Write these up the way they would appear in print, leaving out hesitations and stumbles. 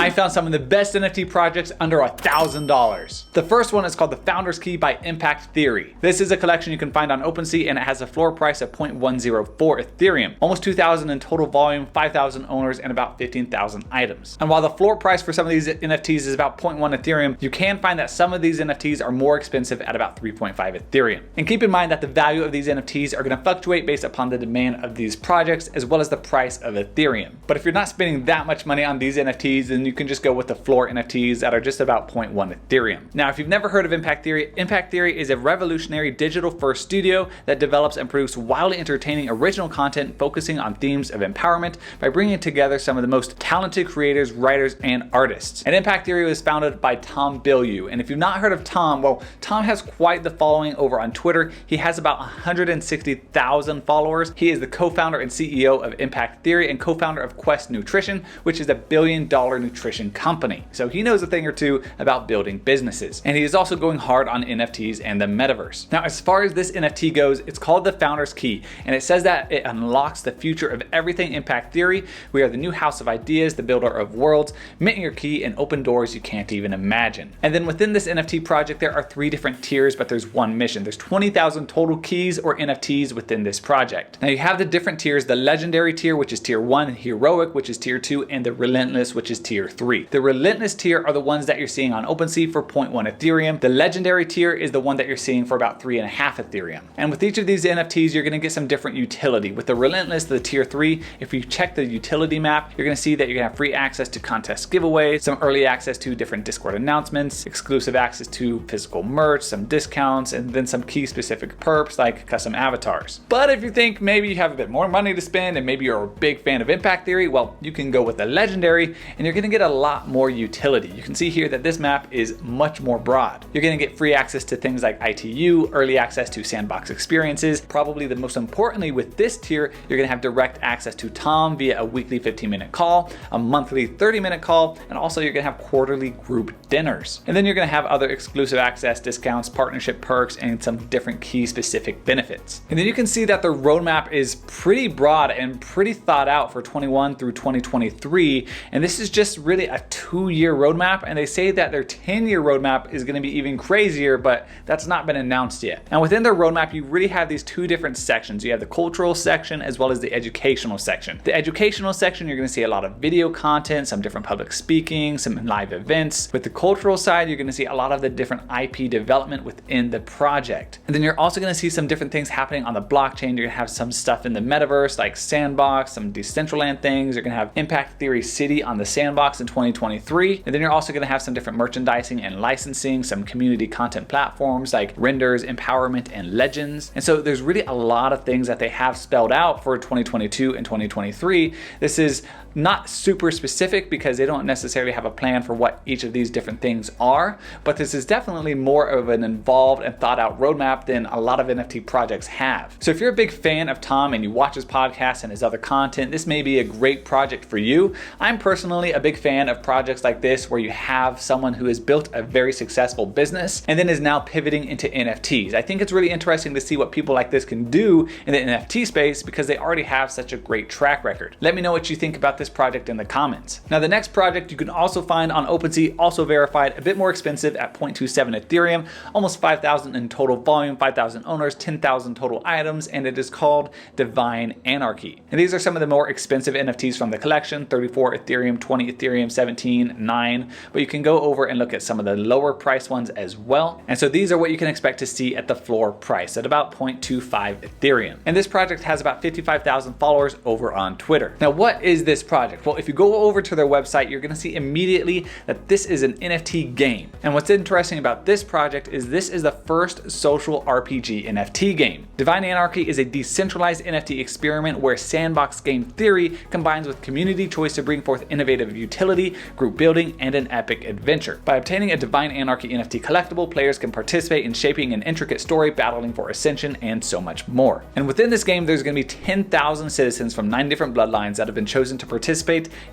I found some of the best NFT projects under $1,000. The first one is called The Founder's Key by Impact Theory. This is a collection you can find on OpenSea, and it has a floor price of 0.104 Ethereum, almost 2,000 in total volume, 5,000 owners, and about 15,000 items. And while the floor price for some of these NFTs is about 0.1 Ethereum, you can find that some of these NFTs are more expensive at about 3.5 Ethereum. And keep in mind that the value of these NFTs are going to fluctuate based upon the demand of these projects as well as the price of Ethereum. But if you're not spending that much money on these NFTs, then you can just go with the floor NFTs that are just about 0.1 Ethereum. Now, if you've never heard of Impact Theory is a revolutionary digital-first studio that develops and produces wildly entertaining original content focusing on themes of empowerment by bringing together some of the most talented creators, writers, and artists. And Impact Theory was founded by Tom Bilyeu. And if you've not heard of Tom, well, Tom has quite the following over on Twitter. He has about 160,000 followers. He is the co-founder and CEO of Impact Theory and co-founder of Quest Nutrition, which is a billion-dollar nutrition company. So he knows a thing or two about building businesses. And he is also going hard on NFTs and the metaverse. Now, as far as this NFT goes, it's called the Founder's Key, and it says that it unlocks the future of everything Impact Theory. We are the new house of ideas, the builder of worlds, mint your key and open doors you can't even imagine. And then within this NFT project, there are 3 different tiers, but there's one mission. There's 20,000 total keys or NFTs within this project. Now you have the different tiers: the legendary tier, which is tier 1, heroic, which is tier 2, and the relentless, which is tier 3. The relentless tier are the ones that you're seeing on OpenSea for 0.1 Ethereum. The legendary tier is the one that you're seeing for about 3.5 Ethereum. And with each of these NFTs, you're going to get some different utility. With the relentless, the tier 3, if you check the utility map, you're going to see that you're going to have free access to contest giveaways, some early access to different Discord announcements, exclusive access to physical merch, some discounts, and then some key specific perks like custom avatars. But if you think maybe you have a bit more money to spend and maybe you're a big fan of Impact Theory, well, you can go with the legendary and you're going to get a lot more utility. You can see here that this map is much more broad. You're going to get free access to things like ITU, early access to sandbox experiences. Probably the most importantly with this tier, you're going to have direct access to Tom via a weekly 15-minute call, a monthly 30-minute call, and also you're going to have quarterly group dinners. And then you're going to have other exclusive access, discounts, partnership perks, and some different key specific benefits. And then you can see that the roadmap is pretty broad and pretty thought out for 21 through 2023. And this is just really a 2-year roadmap. And they say that their 10-year roadmap is going to be even crazier, but that's not been announced yet. And within their roadmap, you really have these 2 different sections. You have the cultural section as well as the educational section. The educational section, you're going to see a lot of video content, some different public speaking, some live events. With the cultural side, you're going to see a lot of the different IP development within the project. And then you're also going to see some different things happening on the blockchain. You're going to have some stuff in the metaverse like Sandbox, some Decentraland things. You're going to have Impact Theory City on the Sandbox in 2023. And then you're also going to have some different merchandising and licensing, some community content platforms like Renders, Empowerment, and Legends. And so there's really a lot of things that they have spelled out for 2022 and 2023. This is not super specific because they don't necessarily have a plan for what each of these different things are, but this is definitely more of an involved and thought out roadmap than a lot of NFT projects have. So if you're a big fan of Tom and you watch his podcast and his other content, this may be a great project for you. I'm personally a big fan of projects like this where you have someone who has built a very successful business and then is now pivoting into NFTs. I think it's really interesting to see what people like this can do in the NFT space because they already have such a great track record. Let me know what you think about this project in the comments. Now, the next project you can also find on OpenSea, also verified, a bit more expensive at 0.27 Ethereum, almost 5,000 in total volume, 5,000 owners, 10,000 total items, and it is called Divine Anarchy. And these are some of the more expensive NFTs from the collection: 34 Ethereum, 20 Ethereum, 17, 9, but you can go over and look at some of the lower price ones as well. And so these are what you can expect to see at the floor price at about 0.25 Ethereum. And this project has about 55,000 followers over on Twitter. Now, what is this project? Well, if you go over to their website, you're going to see immediately that this is an NFT game. And what's interesting about this project is this is the first social RPG NFT game. Divine Anarchy is a decentralized NFT experiment where sandbox game theory combines with community choice to bring forth innovative utility, group building, and an epic adventure. By obtaining a Divine Anarchy NFT collectible, players can participate in shaping an intricate story, battling for ascension, and so much more. And within this game, there's going to be 10,000 citizens from 9 different bloodlines that have been chosen to participate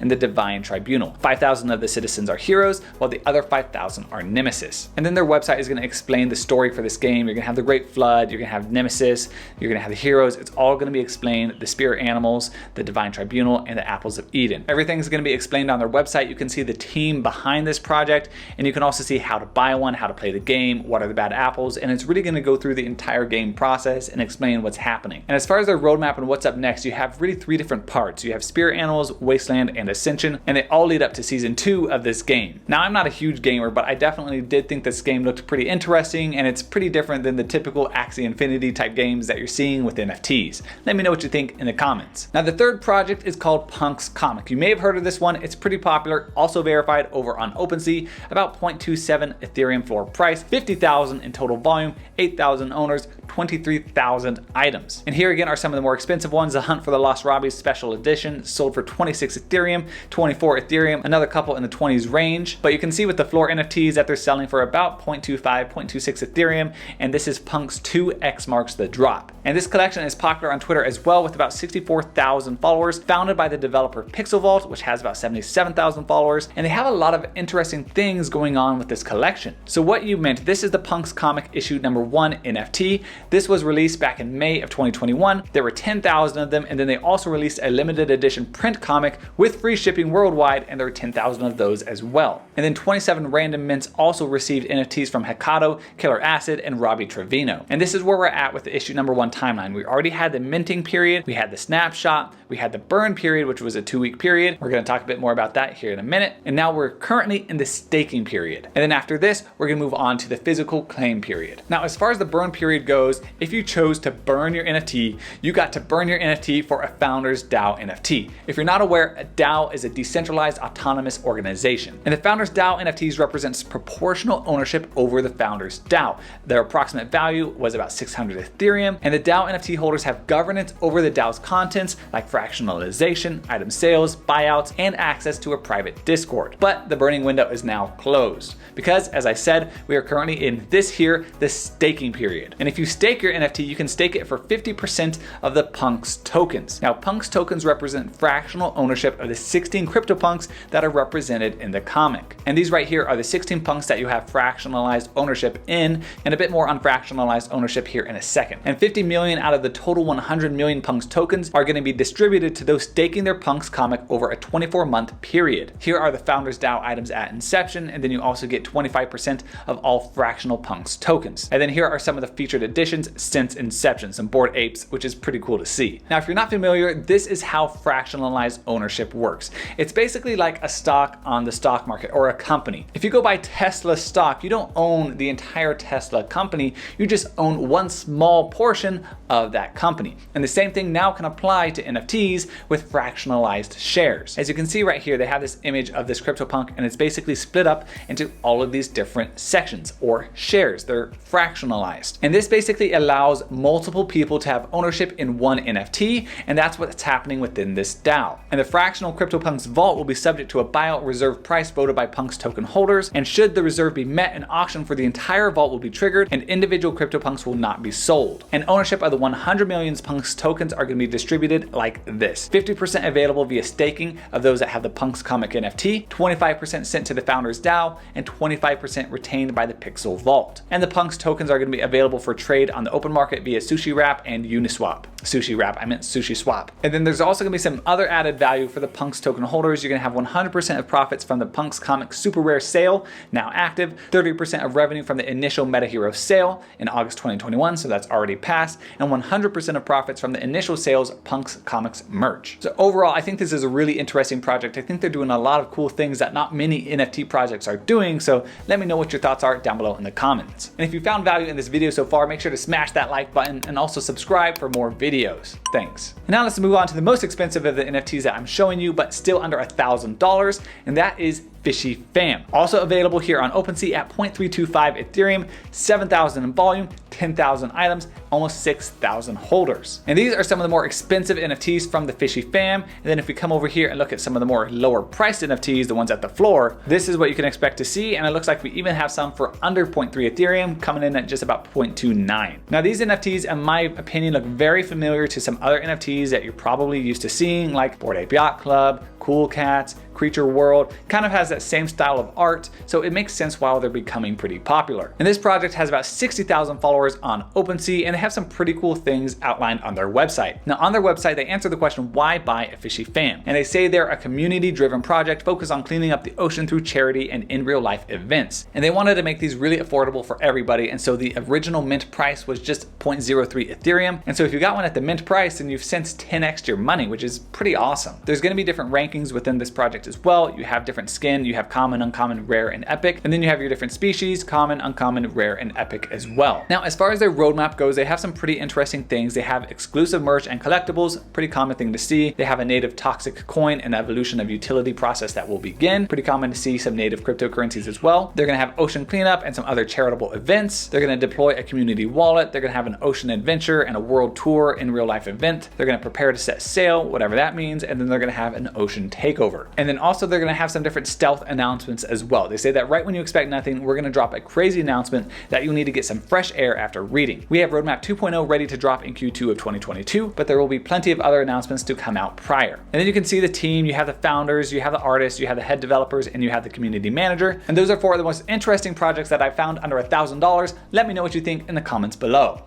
in the Divine Tribunal. 5,000 of the citizens are heroes, while the other 5,000 are nemesis. And then their website is going to explain the story for this game. You're going to have the Great Flood, you're going to have nemesis, you're going to have the heroes. It's all going to be explained: the spirit animals, the Divine Tribunal, and the Apples of Eden. Everything's going to be explained on their website, you can see the team behind this project, and you can also see how to buy one, how to play the game, what are the bad apples, and it's really going to go through the entire game process and explain what's happening. And as far as their roadmap and what's up next, you have really 3 different parts. You have Spirit Animals, Wasteland, and Ascension, and they all lead up to season 2 of this game. Now, I'm not a huge gamer, but I definitely did think this game looked pretty interesting, and it's pretty different than the typical Axie Infinity type games that you're seeing with NFTs. Let me know what you think in the comments. Now, the third project is called Punk's Comic. You may have heard of this one. It's pretty popular, also verified over on OpenSea, about 0.27 Ethereum floor price, 50,000 in total volume, 8,000 owners, 23,000 items. And here again are some of the more expensive ones. The Hunt for the Lost Robbies Special Edition sold for 26 Ethereum, 24 Ethereum, another couple in the 20s range. But you can see with the floor NFTs that they're selling for about 0.25, 0.26 Ethereum, and this is Punk's 2x marks the drop. And this collection is popular on Twitter as well, with about 64,000 followers, founded by the developer Pixel Vault, which has about 77,000 followers, and they have a lot of interesting things going on with this collection. So what you meant, this is the Punk's Comic issue number 1 NFT. This was released back in May of 2021. There were 10,000 of them, and then they also released a limited edition print comic with free shipping worldwide, and there were 10,000 of those as well. And then 27 random mints also received NFTs from Hecado, Killer Acid, and Robbie Trevino. And this is where we're at with the issue number 1 timeline. We already had the minting period, we had the snapshot, we had the burn period, which was a 2-week period. We're going to talk a bit more about that here in a minute. And now we're currently in the staking period. And then after this, we're going to move on to the physical claim period. Now, as far as the burn period goes, if you chose to burn your NFT, you got to burn your NFT for a Founders DAO NFT. If you're not aware, a DAO is a decentralized autonomous organization. And the Founders DAO NFTs represents proportional ownership over the Founders DAO. Their approximate value was about 600 Ethereum, and the DAO NFT holders have governance over the DAO's contents like fractionalization, item sales, buyouts, and access to a private Discord. But the burning window is now closed because, as I said, we are currently in this here, the staking period. And if you stake your NFT, you can stake it for 50% of the Punk's tokens. Now, Punk's tokens represent fractional ownership of the 16 CryptoPunks that are represented in the comic. And these right here are the 16 punks that you have fractionalized ownership in, and a bit more on fractionalized ownership here in a second. And 50 million out of the total 100 million Punks tokens are going to be distributed to those staking their Punks comic over a 24-month period. Here are the Founders DAO items at inception, and then you also get 25% of all fractional Punks tokens. And then here are some of the featured editions since inception, some Bored Apes, which is pretty cool to see. Now, if you're not familiar, this is how fractionalized ownership works. It's basically like a stock on the stock market or a company. If you go buy Tesla stock, you don't own the entire Tesla company, you just own one small portion of that company. And the same thing now can apply to NFTs with fractionalized shares. As you can see right here, they have this image of this CryptoPunk, and it's basically split up into all of these different sections or shares. They're fractionalized. And this basically allows multiple people to have ownership in one NFT, and that's what's happening within this DAO. And the fractional CryptoPunks vault will be subject to a buyout reserve price voted by Punks token holders, and should the reserve be met, an auction for the entire vault will be triggered, and individual CryptoPunks will not be sold. And ownership of the 100 million Punks tokens are going to be distributed like this: 50% available via staking of those that have the Punks comic NFT, 25% sent to the Founders DAO, and 25% retained by the Pixel Vault. And the Punks tokens are going to be available for trade on the open market via Sushi Wrap and Uniswap. Sushi Wrap, I meant Sushi Swap. And then there's also going to be some other added value for the Punks token holders. You're going to have 100% of profits from the Punks comic super rare sale, now active, 30% of revenue from the initial Meta Hero sale in August 2021, so that's already passed, and 100% of profits from the initial sales of Punks comics merch. So overall, I think this is a really interesting project. I think they're doing a lot of cool things that not many NFT projects are doing, so let me know what your thoughts are down below in the comments. And if you found value in this video so far, make sure to smash that like button and also subscribe for more videos. Thanks. And now let's move on to the most expensive of the NFTs that I'm showing you, but still under $1,000, and that is Fishy Fam. Also available here on OpenSea at 0.325 Ethereum, 7,000 in volume, 10,000 items, almost 6,000 holders. And these are some of the more expensive NFTs from the Fishy Fam. And then if we come over here and look at some of the more lower priced NFTs, the ones at the floor, this is what you can expect to see. And it looks like we even have some for under 0.3 Ethereum, coming in at just about 0.29. Now these NFTs, in my opinion, look very familiar to some other NFTs that you're probably used to seeing, like Bored Ape Yacht Club, Cool Cats, Creature World, kind of has that same style of art, so it makes sense why they're becoming pretty popular. And this project has about 60,000 followers on OpenSea, and they have some pretty cool things outlined on their website. Now on their website, they answer the question, why buy a Fishy fan? And they say they're a community-driven project focused on cleaning up the ocean through charity and in real life events. And they wanted to make these really affordable for everybody, and so the original mint price was just 0.03 Ethereum. And so if you got one at the mint price, then you've since 10x'd your money, which is pretty awesome. There's going to be different rankings within this project as well. You have different skin, you have common, uncommon, rare, and epic, and then you have your different species, common, uncommon, rare, and epic as well. Now, as far as their roadmap goes, they have some pretty interesting things. They have exclusive merch and collectibles, pretty common thing to see. They have a native toxic coin and evolution of utility process that will begin. Pretty common to see some native cryptocurrencies as well. They're going to have ocean cleanup and some other charitable events. They're going to deploy a community wallet. They're going to have an ocean adventure and a world tour in real life event. They're going to prepare to set sail, whatever that means, and then they're going to have an ocean takeover. And then also they're going to have some different stealth announcements as well. They say that right when you expect nothing, we're going to drop a crazy announcement that you'll need to get some fresh air after reading. We have Roadmap 2.0 ready to drop in Q2 of 2022, but there will be plenty of other announcements to come out prior. And then you can see the team, you have the founders, you have the artists, you have the head developers, and you have the community manager. And those are four of the most interesting projects that I found under $1,000. Let me know what you think in the comments below.